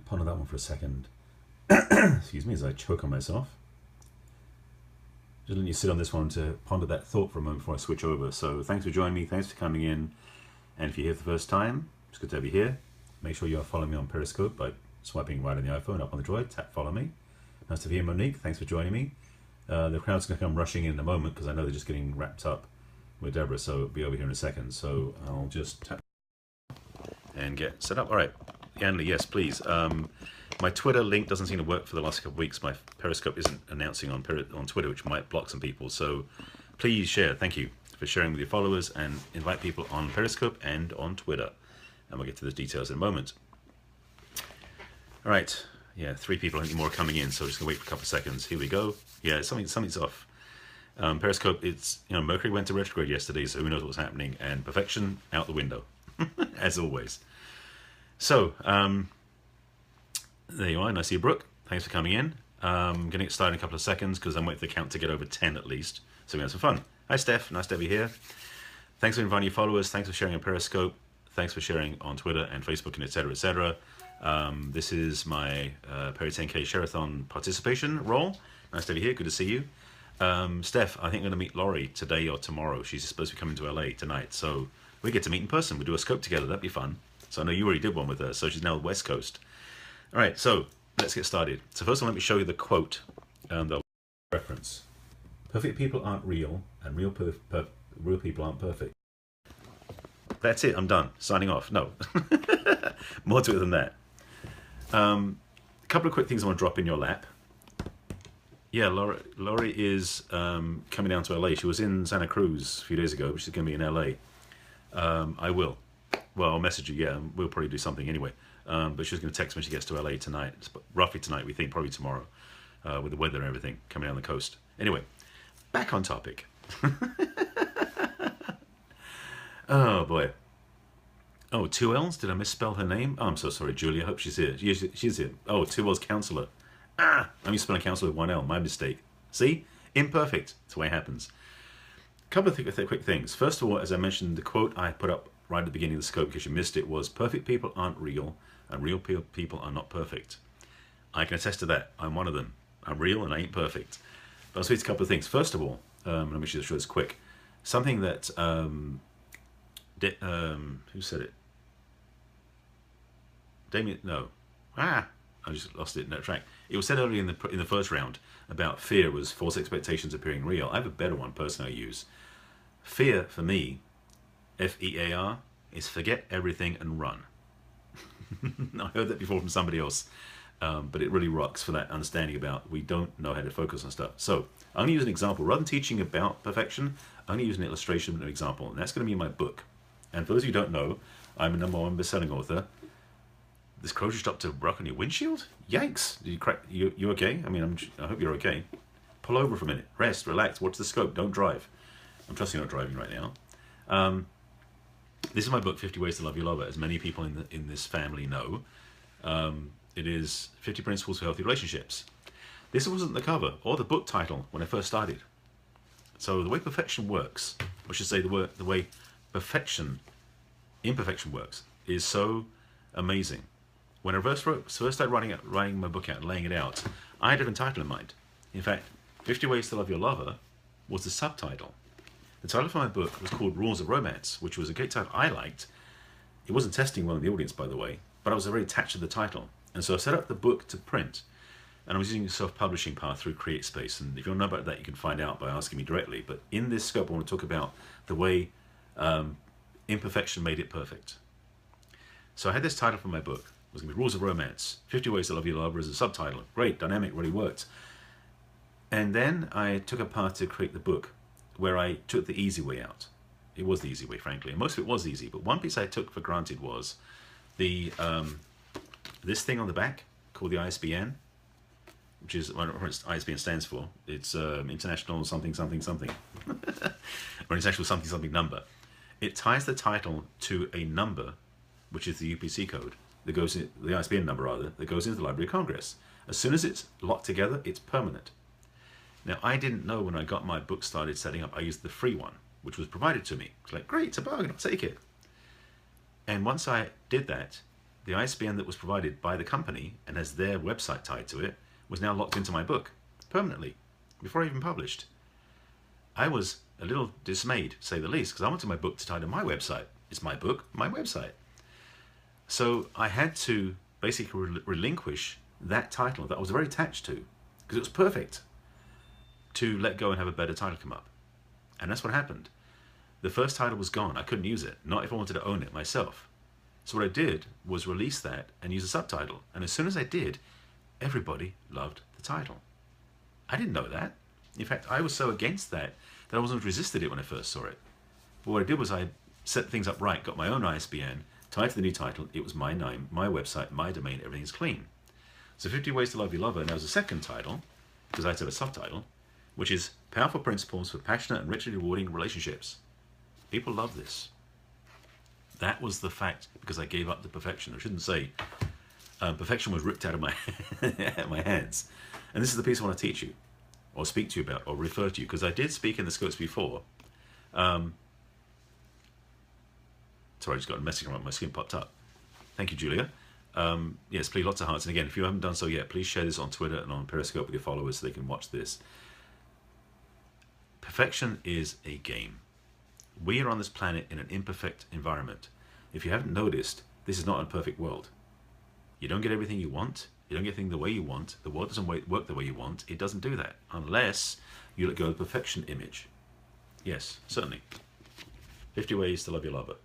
ponder that one for a second. Excuse me as I choke on myself. Just letting you sit on this one to ponder that thought for a moment before I switch over. So thanks for joining me. Thanks for coming in. And if you're here for the first time, it's good to have you here. Make sure you are following me on Periscope by swiping right on the iPhone, up on the droid, tap follow me. Nice to be here, Monique. Thanks for joining me. The crowd's going to come rushing in a moment because I know they're just getting wrapped up with Deborah, so it'll be over here in a second. So I'll just tap and get set up. All right, Yanley, yes, please. My Twitter link doesn't seem to work for the last couple of weeks. My Periscope isn't announcing on Twitter, which might block some people. So please share. Thank you for sharing with your followers and invite people on Periscope and on Twitter. And we'll get to the details in a moment. All right. Yeah, 3 people, I think more coming in, so we're just gonna wait for a couple of seconds. Here we go. Yeah, something's off. Periscope, it's, Mercury went to retrograde yesterday, so who knows what's happening, and perfection out the window, as always. So, there you are. Nice to see you, Brooke. Thanks for coming in. I'm gonna get started in a couple of seconds because I'm waiting for the count to get over 10 at least, so we have some fun. Hi, Steph. Nice to have you here. Thanks for inviting your followers. Thanks for sharing on Periscope. Thanks for sharing on Twitter and Facebook and etc. etc. This is my Perry 10K Share-a-thon participation role. Nice to have you here. Good to see you. Steph, I think I'm going to meet Laurie today or tomorrow. She's supposed to be coming to LA tonight. So we get to meet in person. We'll do a scope together. That'd be fun. So I know you already did one with her. So she's now West Coast. All right. So let's get started. So first of all, let me show you the quote that I'll reference. Perfect people aren't real, and real people aren't perfect. That's it. I'm done. Signing off. No. More to it than that. A couple of quick things I want to drop in your lap. Yeah, Laurie is coming down to LA. She was in Santa Cruz a few days ago, but she's going to be in LA. I will. Well, I'll message you. Yeah, we'll probably do something anyway. But she's going to text when she gets to LA tonight. It's roughly tonight, we think, probably tomorrow, with the weather and everything coming down the coast. Anyway, back on topic. Oh boy. Oh, 2 L's? Did I misspell her name? Oh, I'm so sorry, Julia. I hope she's here. She's here. Oh, 2 L's counselor. I'm spelling counselor with 1 L. My mistake. See? Imperfect. That's the way it happens. A couple of quick things. First of all, as I mentioned, the quote I put up right at the beginning of the scope, because you missed it, was perfect people aren't real, and real people are not perfect. I can attest to that. I'm one of them. I'm real and I ain't perfect. But I'll say a couple of things. First of all, let me show this quick. Something that... who said it? Damien? No. I just lost it in that track. It was said earlier in the first round about fear was false expectations appearing real. I have a better one personally I use. Fear for me, F-E-A-R, is forget everything and run. I heard that before from somebody else, but it really rocks for that understanding about we don't know how to focus on stuff. So I'm going to use an example rather than teaching about perfection. I'm going to use an illustration and an example, and that's going to be in my book. And for those of you who don't know, I'm a #1 best-selling author. This crow just stopped to rock on your windshield? Yikes! Did you crack? You okay? I mean, I hope you're okay. Pull over for a minute. Rest. Relax. Watch the scope. Don't drive. I'm trusting you're not driving right now. This is my book, 50 Ways to Love Your Lover. As many people in this family know, it is 50 Principles for Healthy Relationships. This wasn't the cover or the book title when I first started. So the way perfection works, I should say the way imperfection works, is so amazing. When I first started writing my book out and laying it out, I had a different title in mind. In fact, 50 Ways to Love Your Lover was the subtitle. The title for my book was called Rules of Romance, which was a great title I liked. It wasn't testing well in the audience, by the way, but I was very attached to the title. And so I set up the book to print, and I was using the self-publishing path through CreateSpace. And if you want to know about that, you can find out by asking me directly. But in this scope, I want to talk about the way imperfection made it perfect. So I had this title for my book. It was going to be Rules of Romance, 50 Ways to Love Your Lover as a subtitle. Great, dynamic, really worked. And then I took a path to create the book where I took the easy way out. It was the easy way, frankly. And most of it was easy. But one piece I took for granted was the this thing on the back called the ISBN, which is what ISBN stands for. It's International something something something, or International something something number. It ties the title to a number, which is the UPC code that goes in, the ISBN number rather, that goes into the Library of Congress. As soon as it's locked together, it's permanent. Now, I didn't know when I got my book started setting up, I used the free one, which was provided to me. It's like, great, it's a bargain, I'll take it. And once I did that, the ISBN that was provided by the company and has their website tied to it was now locked into my book permanently before I even published. I was a little dismayed, to say the least, because I wanted my book to tie to my website. It's my book, my website. So I had to basically relinquish that title that I was very attached to, because it was perfect, to let go and have a better title come up. And that's what happened. The first title was gone. I couldn't use it, not if I wanted to own it myself. So what I did was release that and use a subtitle. And as soon as I did, everybody loved the title. I didn't know that. In fact, I was so against that I wasn't resisted it when I first saw it. But what I did was I set things up right, got my own ISBN, tied to the new title. It was my name, my website, my domain, everything's clean. So 50 Ways to Love Your Lover now is a second title, because I had to have a subtitle, which is Powerful Principles for Passionate and Richly Rewarding Relationships. People love this. That was the fact, because I gave up the perfection. I shouldn't say perfection was ripped out of my, my hands. And this is the piece I want to teach you, or speak to you about, or refer to you, because I did speak in the scopes before. Sorry, I just got a message on my screen popped up. Thank you, Julia. Yes, please, lots of hearts. And again, if you haven't done so yet, please share this on Twitter and on Periscope with your followers so they can watch this. Perfection is a game. We are on this planet in an imperfect environment. If you haven't noticed, this is not a perfect world. You don't get everything you want. You don't get things the way you want. The world doesn't work the way you want. It doesn't do that unless you let go of the perfection image. Yes, certainly. 50 Ways to Love Your Lover.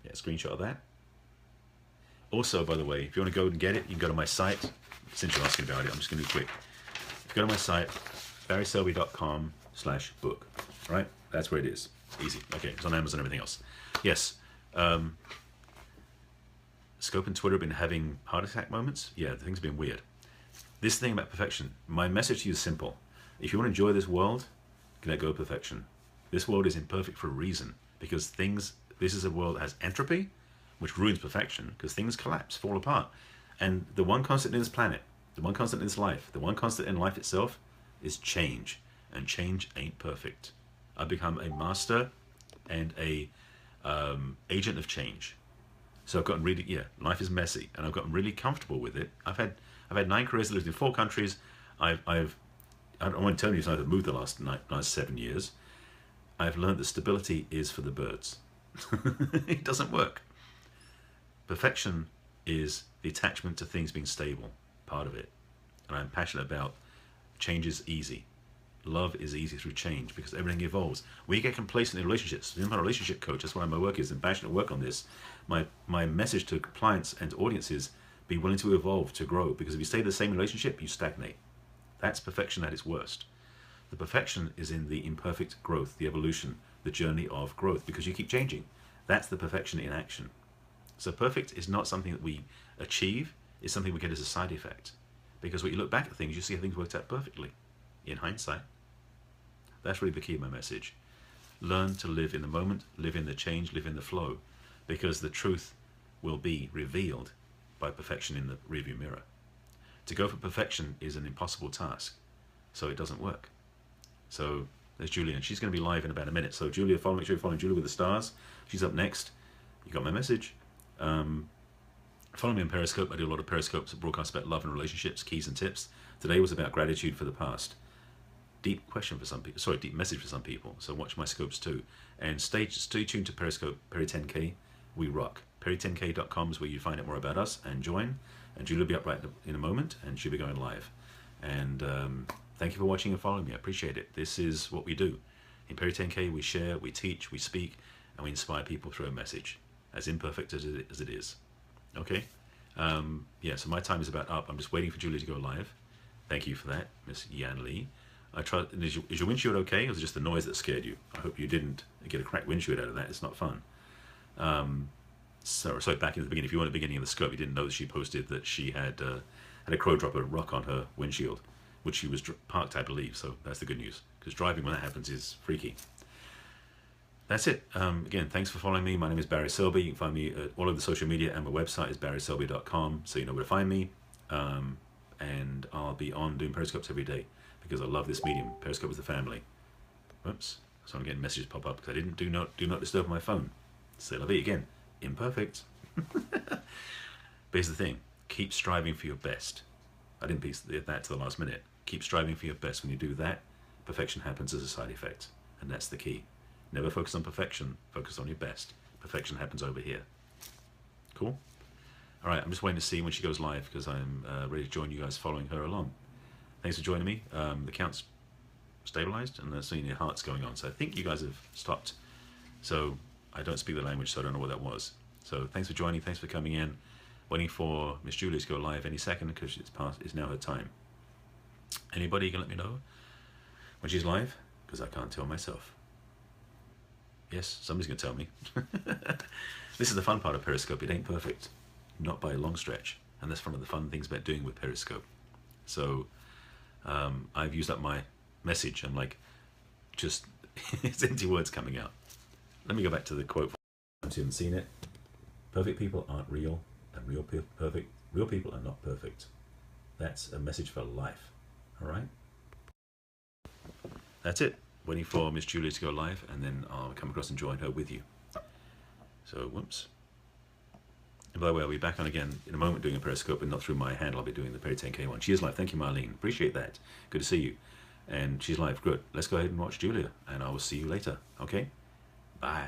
Yeah, screenshot of that. Also, by the way, if you want to go and get it, you can go to my site. Since you're asking about it, I'm just going to be quick. If you go to my site, barryselby.com/book. Right? That's where it is. Easy. Okay, it's on Amazon and everything else. Yes. Scope and Twitter have been having heart attack moments. Yeah, things have been weird. This thing about perfection, my message to you is simple. If you want to enjoy this world, let go of perfection. This world is imperfect for a reason, because this is a world that has entropy, which ruins perfection, because things collapse, fall apart. And the one constant in this planet, the one constant in this life, the one constant in life itself is change. And change ain't perfect. I've become a master and a agent of change. So I've gotten really, life is messy, and I've gotten really comfortable with it. I've had 9 careers, lived in 4 countries. I don't want to tell you, I've moved the last 7 years. I've learned that stability is for the birds. It doesn't work. Perfection is the attachment to things being stable, part of it. And I'm passionate about change is easy. Love is easy through change, because everything evolves. We get complacent in relationships. I'm a relationship coach. That's why my work is, and passionate work on this. My message to clients and audiences: be willing to evolve, to grow. Because if you stay in the same relationship, you stagnate. That's perfection at its worst. The perfection is in the imperfect growth, the evolution, the journey of growth, because you keep changing. That's the perfection in action. So perfect is not something that we achieve. It's something we get as a side effect. Because when you look back at things, you see how things worked out perfectly, in hindsight. That's really the key of my message. Learn to live in the moment, live in the change, live in the flow, because the truth will be revealed by perfection in the rearview mirror. To go for perfection is an impossible task, so it doesn't work. So there's Julia, and she's going to be live in about a minute. So Julia, make sure you follow Julia with the stars. She's up next. You got my message. Follow me on Periscope. I do a lot of Periscopes that broadcast about love and relationships, keys and tips. Today was about gratitude for the past. Deep question for some people. Sorry, deep message for some people. So watch my scopes too. And stay tuned to Periscope, Perry10K. We rock. Perry10K.com is where you find out more about us and join. And Julia will be up right in a moment, and she'll be going live. And thank you for watching and following me. I appreciate it. This is what we do. In Perry10K, we share, we teach, we speak, and we inspire people through a message, as imperfect as it is. Okay? So my time is about up. I'm just waiting for Julia to go live. Thank you for that, Miss Yan Lee. Is your windshield okay, or was it just the noise that scared you? I hope you didn't get a cracked windshield out of that. It's not fun. So back in the beginning, if you were at the beginning of the scope, you didn't know that she posted that she had a crow drop a rock on her windshield, which she was parked, I believe. So that's the good news, because driving when that happens is freaky. That's it. Again, thanks for following me. My name is Barry Selby. You can find me at all over the social media, and my website is barryselby.com, so you know where to find me. And I'll be on doing Periscopes every day, because I love this medium. Periscope is the family. Oops. So I'm getting messages pop up because I didn't do not disturb my phone. C'est la vie again. Imperfect. But here's the thing, keep striving for your best. I didn't piece that to the last minute. Keep striving for your best. When you do that, perfection happens as a side effect. And that's the key. Never focus on perfection, focus on your best. Perfection happens over here. Cool? All right, I'm just waiting to see when she goes live because I'm ready to join you guys following her along. Thanks for joining me. The count's stabilized and there's seeing your hearts going on. So I think you guys have stopped. So I don't speak the language, so I don't know what that was. So thanks for joining, thanks for coming in. Waiting for Miss Julia to go live any second because it's now her time. Anybody can let me know when she's live? Because I can't tell myself. Yes, somebody's going to tell me. This is the fun part of Periscope. It ain't perfect. Not by a long stretch. And that's one of the fun things about doing with Periscope. So I've used up my message. I'm like, just, it's empty words coming out. Let me go back to the quote. If you haven't seen it, perfect people aren't real, and real people are not perfect. That's a message for life. All right? That's it. Waiting for Miss Julia to go live, and then I'll come across and join her with you. So, whoops. And by the way, I'll be back on again in a moment doing a Periscope, but not through my handle. I'll be doing the Perry 10K one. She is live. Thank you, Marlene. Appreciate that. Good to see you. And she's live. Good. Let's go ahead and watch Julia, and I will see you later. Okay? Bye.